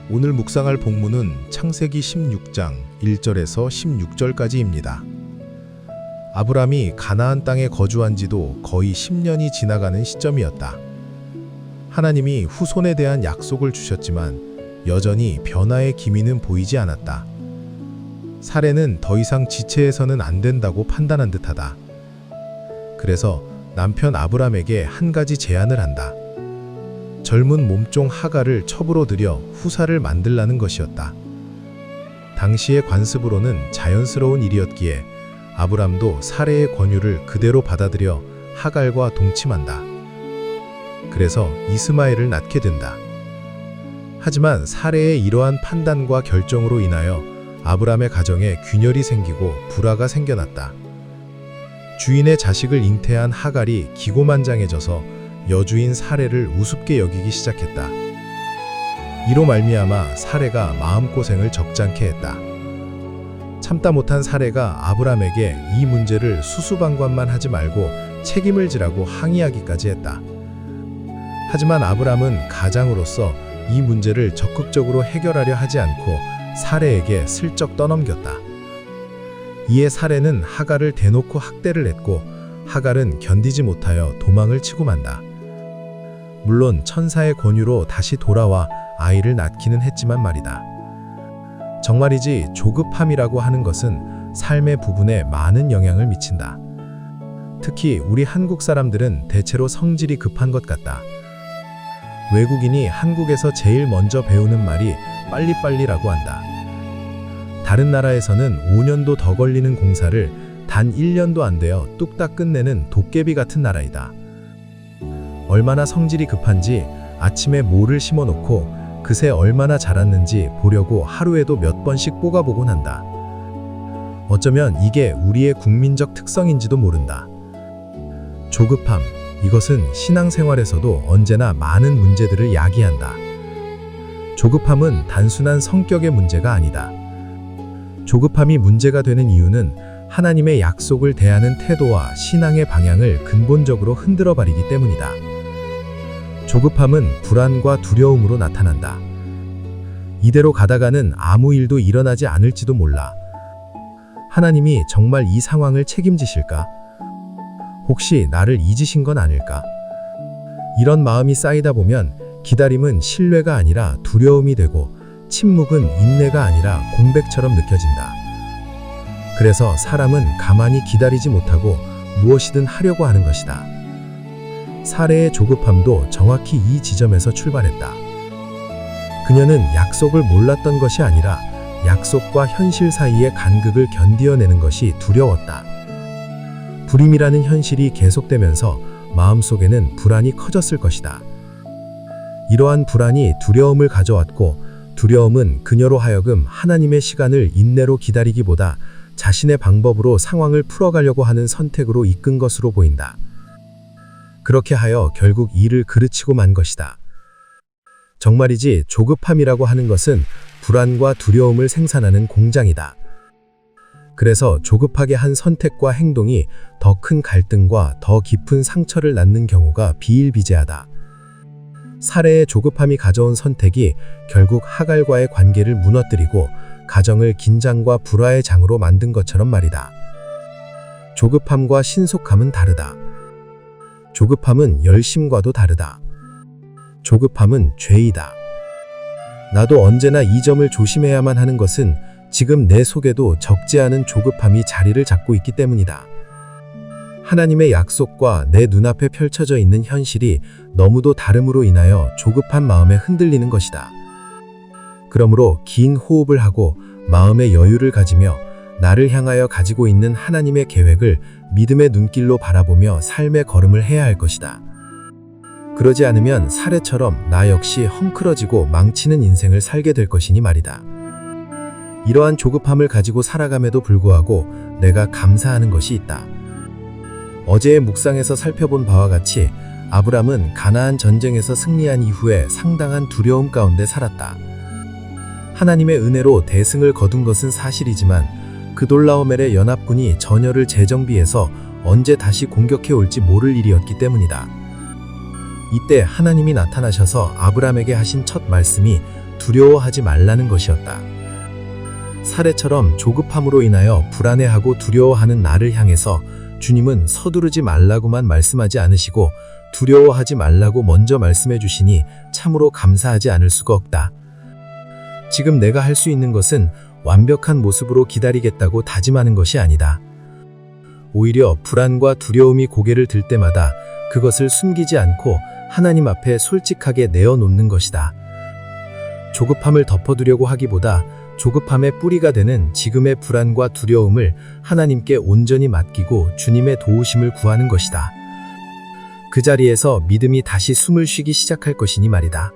오늘 묵상할 본문은 창세기 16장 1절에서 16절까지입니다. 아브람이 가나안 땅에 거주한 지도 거의 10년이 지나가는 시점이었다. 하나님이 후손에 대한 약속을 주셨지만 여전히 변화의 기미는 보이지 않았다. 사례는 더 이상 지체해서는 안 된다고 판단한 듯하다. 그래서 남편 아브람에게 한 가지 제안을 한다. 젊은 몸종 하갈을 첩으로 들여 후사를 만들라는 것이었다. 당시의 관습으로는 자연스러운 일이었기에 아브람도 사례의 권유를 그대로 받아들여 하갈과 동침한다. 그래서 이스마엘을 낳게 된다. 하지만 사례의 이러한 판단과 결정으로 인하여 아브람의 가정에 균열이 생기고 불화가 생겨났다. 주인의 자식을 잉태한 하갈이 기고만장해져서 여주인 사례를 우습게 여기기 시작했다. 이로 말미암아 사례가 마음고생을 적잖게 했다. 참다 못한 사례가 아브람에게 이 문제를 수수방관만 하지 말고 책임을 지라고 항의하기까지 했다. 하지만 아브람은 가장으로서 이 문제를 적극적으로 해결하려 하지 않고 사례에게 슬쩍 떠넘겼다. 이에 사례는 하갈을 대놓고 학대를 했고 하갈은 견디지 못하여 도망을 치고 만다. 물론 천사의 권유로 다시 돌아와 아이를 낳기는 했지만 말이다. 정말이지 조급함이라고 하는 것은 삶의 부분에 많은 영향을 미친다. 특히 우리 한국 사람들은 대체로 성질이 급한 것 같다. 외국인이 한국에서 제일 먼저 배우는 말이 빨리빨리라고 한다. 다른 나라에서는 5년도 더 걸리는 공사를 단 1년도 안 되어 뚝딱 끝내는 도깨비 같은 나라이다. 얼마나 성질이 급한지 아침에 모를 심어놓고 그새 얼마나 자랐는지 보려고 하루에도 몇 번씩 뽀가보곤 한다. 어쩌면 이게 우리의 국민적 특성인지도 모른다. 조급함, 이것은 신앙생활에서도 언제나 많은 문제들을 야기한다. 조급함은 단순한 성격의 문제가 아니다. 조급함이 문제가 되는 이유는 하나님의 약속을 대하는 태도와 신앙의 방향을 근본적으로 흔들어 버리기 때문이다. 조급함은 불안과 두려움으로 나타난다. 이대로 가다가는 아무 일도 일어나지 않을지도 몰라. 하나님이 정말 이 상황을 책임지실까? 혹시 나를 잊으신 건 아닐까? 이런 마음이 쌓이다 보면 기다림은 신뢰가 아니라 두려움이 되고 침묵은 인내가 아니라 공백처럼 느껴진다. 그래서 사람은 가만히 기다리지 못하고 무엇이든 하려고 하는 것이다. 사례의 조급함도 정확히 이 지점에서 출발했다. 그녀는 약속을 몰랐던 것이 아니라 약속과 현실 사이의 간극을 견디어내는 것이 두려웠다. 불임이라는 현실이 계속되면서 마음속에는 불안이 커졌을 것이다. 이러한 불안이 두려움을 가져왔고 두려움은 그녀로 하여금 하나님의 시간을 인내로 기다리기보다 자신의 방법으로 상황을 풀어가려고 하는 선택으로 이끈 것으로 보인다. 그렇게 하여 결국 일을 그르치고 만 것이다. 정말이지 조급함이라고 하는 것은 불안과 두려움을 생산하는 공장이다. 그래서 조급하게 한 선택과 행동이 더 큰 갈등과 더 깊은 상처를 낳는 경우가 비일비재하다. 사례의 조급함이 가져온 선택이 결국 하갈과의 관계를 무너뜨리고 가정을 긴장과 불화의 장으로 만든 것처럼 말이다. 조급함과 신속함은 다르다. 조급함은 열심과도 다르다. 조급함은 죄이다. 나도 언제나 이 점을 조심해야만 하는 것은 지금 내 속에도 적지 않은 조급함이 자리를 잡고 있기 때문이다. 하나님의 약속과 내 눈앞에 펼쳐져 있는 현실이 너무도 다름으로 인하여 조급한 마음에 흔들리는 것이다. 그러므로 긴 호흡을 하고 마음의 여유를 가지며 나를 향하여 가지고 있는 하나님의 계획을 믿음의 눈길로 바라보며 삶의 걸음을 해야 할 것이다. 그러지 않으면 사례처럼 나 역시 헝클어지고 망치는 인생을 살게 될 것이니 말이다. 이러한 조급함을 가지고 살아감에도 불구하고 내가 감사하는 것이 있다. 어제의 묵상에서 살펴본 바와 같이 아브람은 가나안 전쟁에서 승리한 이후에 상당한 두려움 가운데 살았다. 하나님의 은혜로 대승을 거둔 것은 사실이지만 그돌라오멜의 연합군이 전열을 재정비해서 언제 다시 공격해 올지 모를 일이었기 때문이다. 이때 하나님이 나타나셔서 아브람에게 하신 첫 말씀이 두려워하지 말라는 것이었다. 사례처럼 조급함으로 인하여 불안해하고 두려워하는 나를 향해서 주님은 서두르지 말라고만 말씀하지 않으시고 두려워하지 말라고 먼저 말씀해 주시니 참으로 감사하지 않을 수가 없다. 지금 내가 할 수 있는 것은 완벽한 모습으로 기다리겠다고 다짐하는 것이 아니다. 오히려 불안과 두려움이 고개를 들 때마다 그것을 숨기지 않고 하나님 앞에 솔직하게 내어놓는 것이다. 조급함을 덮어두려고 하기보다 조급함의 뿌리가 되는 지금의 불안과 두려움을 하나님께 온전히 맡기고 주님의 도우심을 구하는 것이다. 그 자리에서 믿음이 다시 숨을 쉬기 시작할 것이니 말이다.